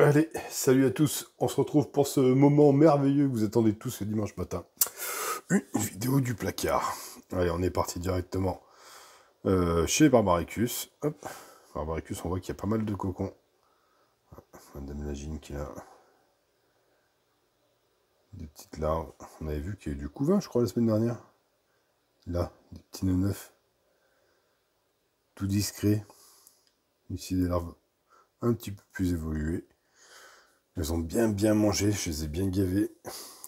Allez, salut à tous, on se retrouve pour ce moment merveilleux que vous attendez tous le dimanche matin. Une vidéo du placard. Allez, on est parti directement chez Barbaricus. Hop, Barbaricus, on voit qu'il y a pas mal de cocons. Madame Lagine qui a des petites larves. On avait vu qu'il y a eu du couvain, je crois, la semaine dernière. Là, des petits nœuds neufs. Tout discret. Ici, des larves un petit peu plus évoluées. Elles ont bien mangé, je les ai bien gavées.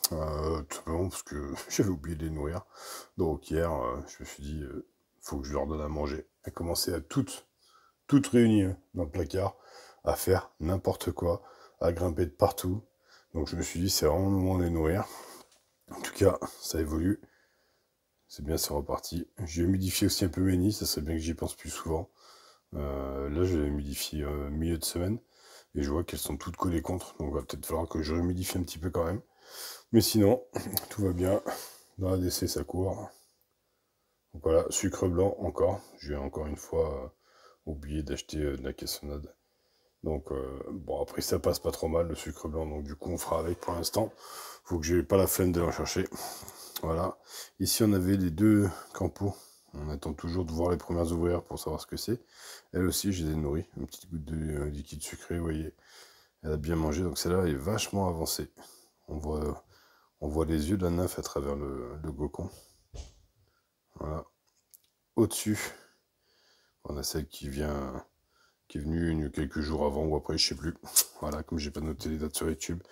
Tout simplement parce que j'avais oublié de les nourrir. Donc hier, je me suis dit, faut que je leur donne à manger. Elles commençaient à toutes réunies dans le placard, à faire n'importe quoi, à grimper de partout. Donc je me suis dit, c'est vraiment le moment de les nourrir. En tout cas, ça évolue. C'est bien, c'est reparti. J'ai humidifié aussi un peu mes nids, ça serait bien que j'y pense plus souvent. Là, je les humidifié milieu de semaine. Et je vois qu'elles sont toutes collées contre. Donc il va peut-être falloir que je humidifie un petit peu quand même. Mais sinon, tout va bien. Dans la DC, ça court. Donc voilà, sucre blanc encore. J'ai encore une fois oublié d'acheter de la caissonnade. Donc bon, après ça passe pas trop mal le sucre blanc. Donc du coup, on fera avec pour l'instant. Faut que j'ai pas la flemme de l'en chercher. Voilà. Ici, on avait les deux campos. On attend toujours de voir les premières ouvrières pour savoir ce que c'est. Elle aussi, je les ai nourries. Une petite goutte de liquide sucré, vous voyez. Elle a bien mangé. Donc celle-là est vachement avancée. On voit les yeux de la nymphe à travers le gocon. Voilà. Au-dessus, on a celle qui est venue quelques jours avant ou après, je sais plus. Voilà, comme j'ai pas noté les dates sur YouTube.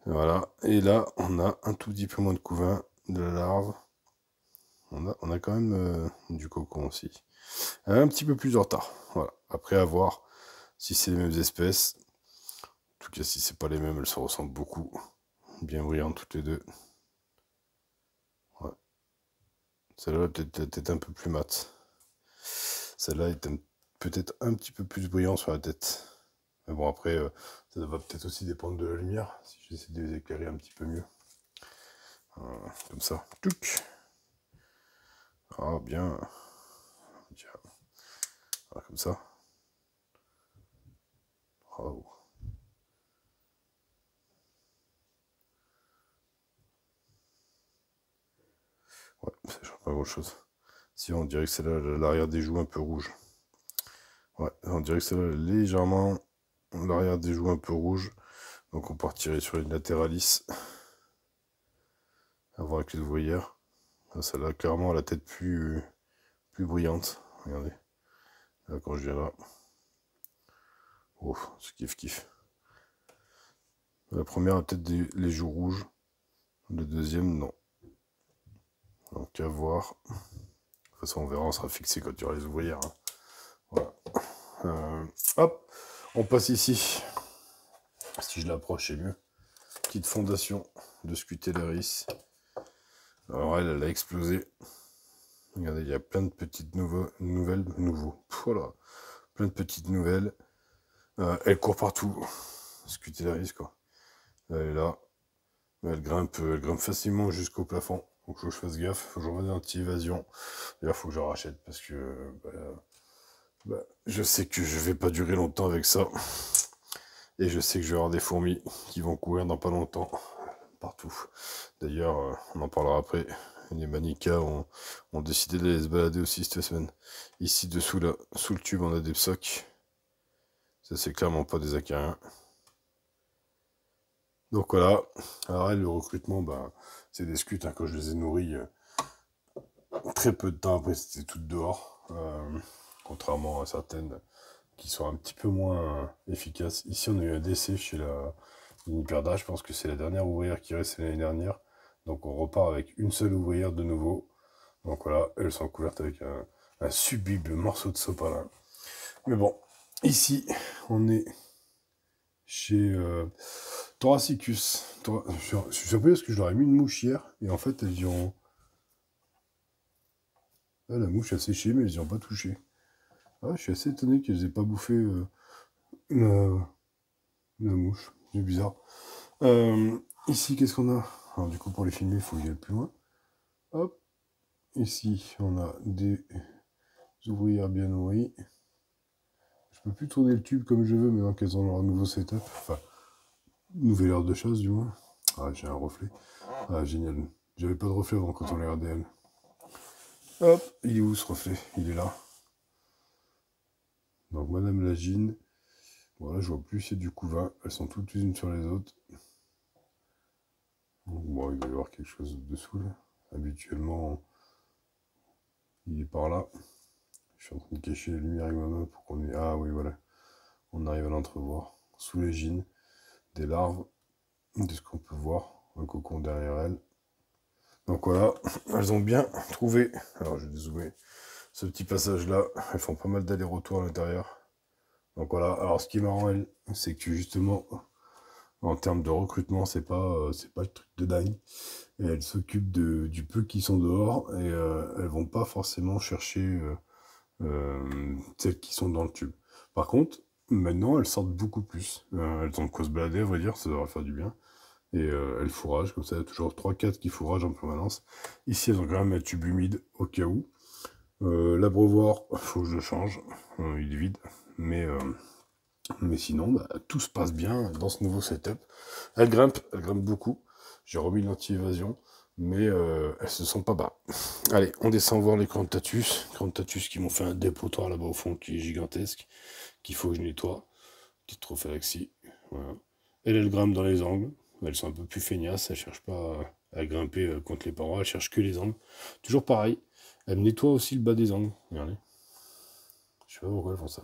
Voilà. Et là, on a un tout petit peu moins de couvain, de la larve. On a quand même du cocon aussi. Un petit peu plus en retard. Voilà. Après, à voir si c'est les mêmes espèces. En tout cas, si c'est pas les mêmes, elles se ressemblent beaucoup. Bien brillantes toutes les deux. Ouais. Celle-là peut-être un peu plus mate. Celle-là est peut-être un petit peu plus brillant sur la tête. Mais bon, après, ça va peut-être aussi dépendre de la lumière, si j'essaie de les éclairer un petit peu mieux. Comme ça. Touc. Ah, bien. Tiens. Voilà, comme ça. Oh. Ouais, ça change pas grand-chose. Si, on dirait que c'est là l'arrière des joues un peu rouge. Ouais, on dirait que c'est là légèrement l'arrière des joues un peu rouge. Donc on partirait sur une latéralis. À voir avec les ouvrières. Celle-là, clairement, a la tête plus brillante. Regardez. Là, quand je viens là. Oh, c'est kiff. La première a peut-être les joues rouges. Le deuxième, non. Donc à voir. De toute façon, on verra, on sera fixé quand il y aura les ouvrières. Hein. Voilà. Hop, on passe ici. Si je l'approche, c'est mieux. Petite fondation de Scutellaris. Alors elle a explosé. Regardez, il y a plein de petites nouvelles. Voilà. Plein de petites nouvelles. Elle court partout. Scutellaris, quoi. Elle est là. Elle grimpe facilement jusqu'au plafond. Donc faut que je fasse gaffe. Faut que je remette un petit évasion. D'ailleurs, faut que je rachète parce que je sais que je vais pas durer longtemps avec ça. Et je sais que je vais avoir des fourmis qui vont courir dans pas longtemps. Partout. D'ailleurs, on en parlera après. Les manicas ont décidé d'aller se balader aussi cette semaine. Ici, dessous, là, sous le tube, on a des psocs. Ça, c'est clairement pas des acariens. Donc voilà. Alors, le recrutement, c'est des scutes. Hein, quand je les ai nourris, très peu de temps après, c'était toutes dehors. Contrairement à certaines qui sont un petit peu moins efficaces. Ici, on a eu un décès chez la Uniperda. Je pense que c'est la dernière ouvrière qui reste l'année dernière. Donc on repart avec une seule ouvrière de nouveau. Donc voilà, elles sont couvertes avec un sublime morceau de sopalin. Mais bon, ici, on est chez Thoracicus. Je suis surpris parce que je leur ai mis une mouche hier. Et en fait, elles y ont... Ah, la mouche a séché, mais elles y ont pas touché. Ah, je suis assez étonné qu'elles aient pas bouffé la mouche. C'est bizarre. Ici, qu'est-ce qu'on a? Alors du coup, pour les filmer, il faut que j'aille plus loin. Hop. Ici, on a des ouvrières bien nourries. peux plus tourner le tube comme je veux maintenant qu'elles ont leur nouveau setup. Enfin, nouvelle heure de chasse du moins. Ah, j'ai un reflet. Ah, génial. J'avais pas de reflet avant quand on les regardait elle. Hop, il est où ce reflet? Il est là. Donc Madame Lagine. Voilà, je vois plus, c'est du couvain. Elles sont toutes les unes sur les autres. Bon, il va y avoir quelque chose dessous là. Habituellement, il est par là. Je suis en train de cacher la lumière avec ma main pour qu'on ait... Ah oui, voilà. On arrive à l'entrevoir. Sous les gînes, des larves, de ce qu'on peut voir. Un cocon derrière elles. Donc voilà, elles ont bien trouvé. Alors je vais dézoomer. Ce petit passage-là, elles font pas mal d'allers-retours à l'intérieur. Donc voilà, alors ce qui est marrant, c'est que justement, en termes de recrutement, c'est pas le truc de dingue. Et elles s'occupent du peu qui sont dehors et elles vont pas forcément chercher celles qui sont dans le tube. Par contre, maintenant, elles sortent beaucoup plus. Elles ont de quoi se balader, à vrai dire, ça devrait faire du bien. Et elles fourragent, comme ça, il y a toujours 3-4 qui fourragent en permanence. Ici, elles ont quand même un tube humide, au cas où. L'abreuvoir, faut que je le change, il est vide. Mais sinon, bah, tout se passe bien dans ce nouveau setup. Elles grimpent beaucoup. J'ai remis l'anti-évasion, mais elles se sont pas bas. Allez, on descend voir les Crantatus. Crantatus qui m'ont fait un dépotoir là-bas au fond qui est gigantesque, qu'il faut que je nettoie. Petite trophallaxie. Voilà. Elles grimpent dans les angles. Elles sont un peu plus feignasses, elles cherchent pas à grimper contre les parois, elles cherchent que les angles. Toujours pareil, elles nettoient aussi le bas des angles. Regardez. Je sais pas pourquoi elles font ça.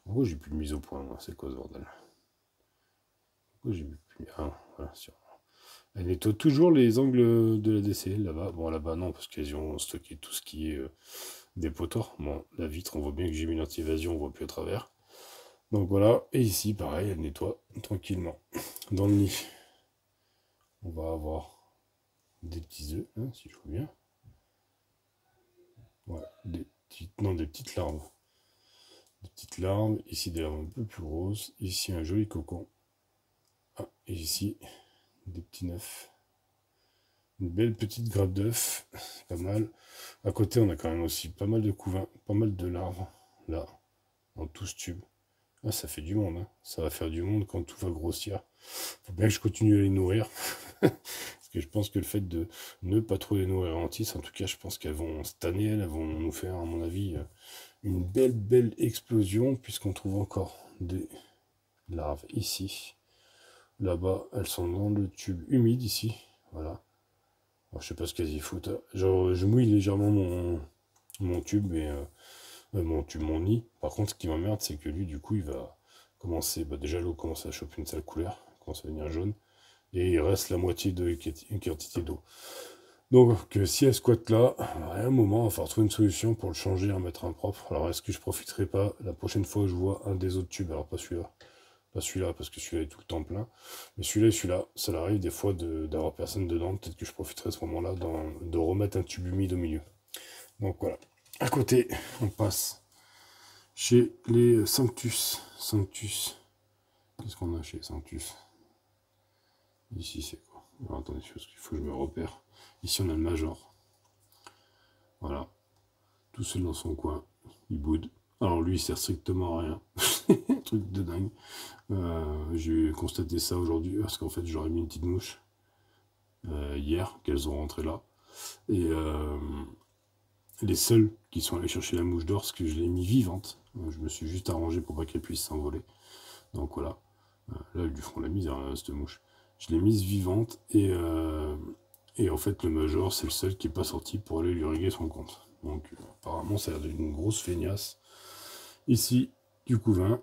Pourquoi j'ai plus de mise au point, moi? C'est quoi ce bordel? Pourquoi j'ai plus... Ah, voilà, sûrement. Elles nettoient toujours les angles de la DC, là-bas. Bon, là-bas, non, parce qu'elles ont stocké tout ce qui est dépotoir. Bon, la vitre, on voit bien que j'ai mis l'anti-évasion, on voit plus à travers. Donc voilà, et ici, pareil, elles nettoient tranquillement. Dans le nid, on va avoir des petits œufs, hein, si je vois bien. Ouais, des petites larves. Des petites larves, ici des larves un peu plus grosses, ici un joli cocon. Ah, et ici, des petits neufs. Une belle petite grappe d'œufs, pas mal. À côté, on a quand même aussi pas mal de couvains, pas mal de larves, là, dans tout ce tube. Ah, ça fait du monde, hein. Ça va faire du monde quand tout va grossir. Faut bien que je continue à les nourrir. Parce que je pense que le fait de ne pas trop les nourrir en titre, en tout cas, je pense qu'elles vont, cette année, elles vont nous faire, à mon avis, une belle explosion, puisqu'on trouve encore des larves ici. Là-bas, elles sont dans le tube humide ici. Voilà. Alors, je sais pas ce qu'elles y foutent. Genre, je mouille légèrement mon tube et mon nid. Par contre, ce qui m'emmerde, c'est que lui, du coup, il va commencer. Bah, déjà, l'eau commence à choper une sale couleur, commence à devenir jaune. Et il reste la moitié de une quantité d'eau. Donc, si elle squatte là, à un moment, il va falloir trouver une solution pour le changer, en mettre un propre. Alors, est-ce que je profiterai pas la prochaine fois que je vois un des autres tubes? Alors, pas celui-là. Pas celui-là, parce que celui-là est tout le temps plein. Mais celui-là et celui-là, ça arrive des fois d'avoir personne dedans. Peut-être que je profiterai à ce moment-là de remettre un tube humide au milieu. Donc, voilà. À côté, on passe chez les Sanctus. Sanctus. Qu'est-ce qu'on a chez Sanctus? Ici, c'est quoi? Alors, attendez, parce qu'il faut que je me repère. Ici, on a le Major. Voilà. Tout seul dans son coin. Il boude. Alors, lui, il sert strictement à rien. Truc de dingue. J'ai constaté ça aujourd'hui, parce qu'en fait, j'aurais mis une petite mouche hier, qu'elles ont rentré là. Et les seuls qui sont allés chercher la mouche d'or, c'est que je l'ai mis vivante. Je me suis juste arrangé pour pas qu'elle puisse s'envoler. Donc voilà. Là, ils lui feront la misère, cette mouche. Je l'ai mise vivante et en fait, le Major, c'est le seul qui n'est pas sorti pour aller lui régler son compte. Donc apparemment, ça a l'air d'une grosse feignasse. Ici, du couvain.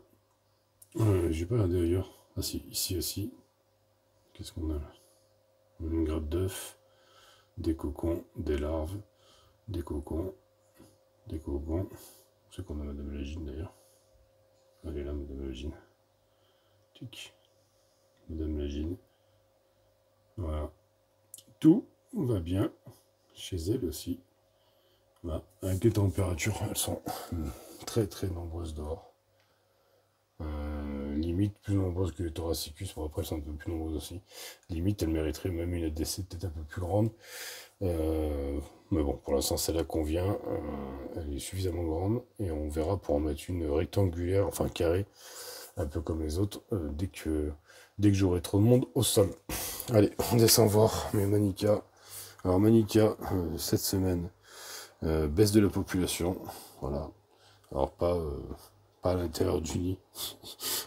J'ai pas regardé ailleurs. Ah si, ici aussi. Qu'est-ce qu'on a là? Une grappe d'œufs, des cocons, des larves, des cocons, des cocons. C'est qu'on a Madame Lagine d'ailleurs. Elle est là, Madame Lagine. Tic. Madame Lagine. Voilà. Tout va bien chez elle aussi. Voilà. Avec les températures, elles sont très nombreuses dehors. limite plus nombreuses que les Thoracicus, bon après elles sont un peu plus nombreuses aussi. Limite, elles mériteraient même une ADC peut-être un peu plus grande. Mais bon, pour l'instant, celle-là convient, elle est suffisamment grande, et on verra pour en mettre une rectangulaire, enfin carrée, un peu comme les autres, dès que j'aurai trop de monde au sol. Allez, on descend voir mes Manica. Alors Manica, cette semaine, baisse de la population, voilà. Alors pas à l'intérieur du nid.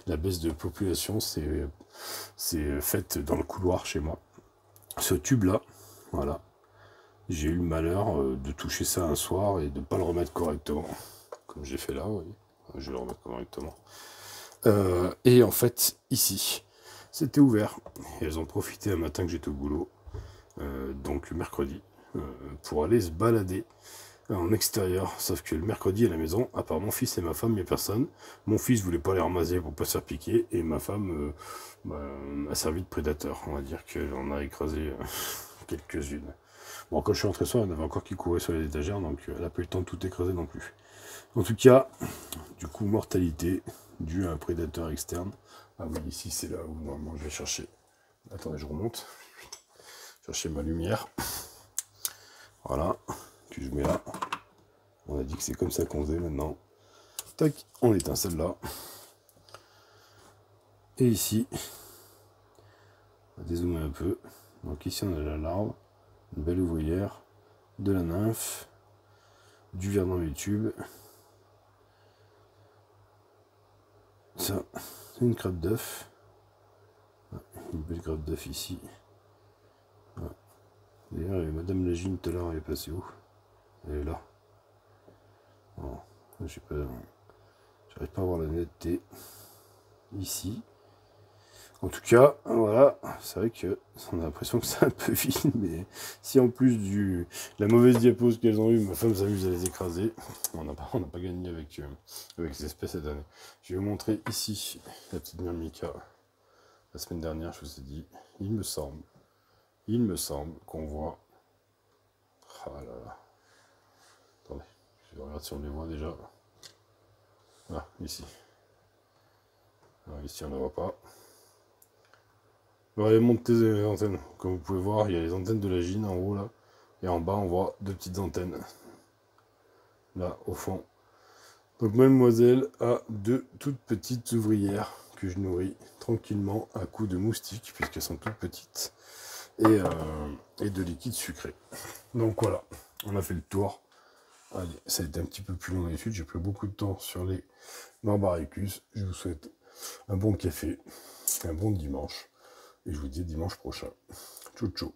La baisse de population, c'est faite dans le couloir chez moi. Ce tube-là, voilà. J'ai eu le malheur de toucher ça un soir et de ne pas le remettre correctement. Comme j'ai fait là, oui. Je vais le remettre correctement. Et en fait, ici, c'était ouvert. Et elles ont profité un matin que j'étais au boulot, donc le mercredi, pour aller se balader en extérieur. Sauf que le mercredi à la maison, à part mon fils et ma femme, il n'y a personne. Mon fils voulait pas les ramasser pour pas se faire piquer. Et ma femme a servi de prédateur. On va dire qu'on a écrasé quelques-unes. Bon, quand je suis rentré ce soir, il y en avait encore qui couraient sur les étagères, donc elle n'a pas eu le temps de tout écraser non plus. En tout cas, du coup, mortalité due à un prédateur externe. Ah oui, ici, c'est là où normalement je vais chercher. Attendez, je remonte. Chercher ma lumière. Voilà, que je mets là. On a dit que c'est comme ça qu'on faisait maintenant. Tac, on éteint celle-là. Et ici, on va dézoomer un peu. Donc ici, on a la larve. Une belle ouvrière, de la nymphe, du verre dans les tubes. Ça, c'est une grappe d'œuf. Une belle grappe d'œuf ici. D'ailleurs, Madame Lagine tout à l'heure, elle est passée où? Elle est là. Bon, j'arrive pas à voir la netteté. Ici. En tout cas, voilà, c'est vrai que on a l'impression que c'est un peu vide, mais si en plus de la mauvaise diapose qu'elles ont eue, ma femme s'amuse à les écraser, on n'a pas gagné avec ces espèces cette année. Je vais vous montrer ici la petite Myrmica. La semaine dernière, je vous ai dit, il me semble qu'on voit... Ah là là. Attendez, je regarde si on les voit déjà. Ah, ici. Alors, ici, on ne les voit pas. Alors, elle monte les antennes. Comme vous pouvez voir, il y a les antennes de la gine en haut là. Et en bas, on voit deux petites antennes. Là, au fond. Donc, mademoiselle a deux toutes petites ouvrières que je nourris tranquillement à coups de moustiques, puisqu'elles sont toutes petites. Et de liquide sucré. Donc voilà, on a fait le tour. Allez, ça a été un petit peu plus long dans l'étude. J'ai pris beaucoup de temps sur les Barbaricus. Je vous souhaite un bon café, un bon dimanche. Et je vous dis dimanche prochain. Ciao, ciao.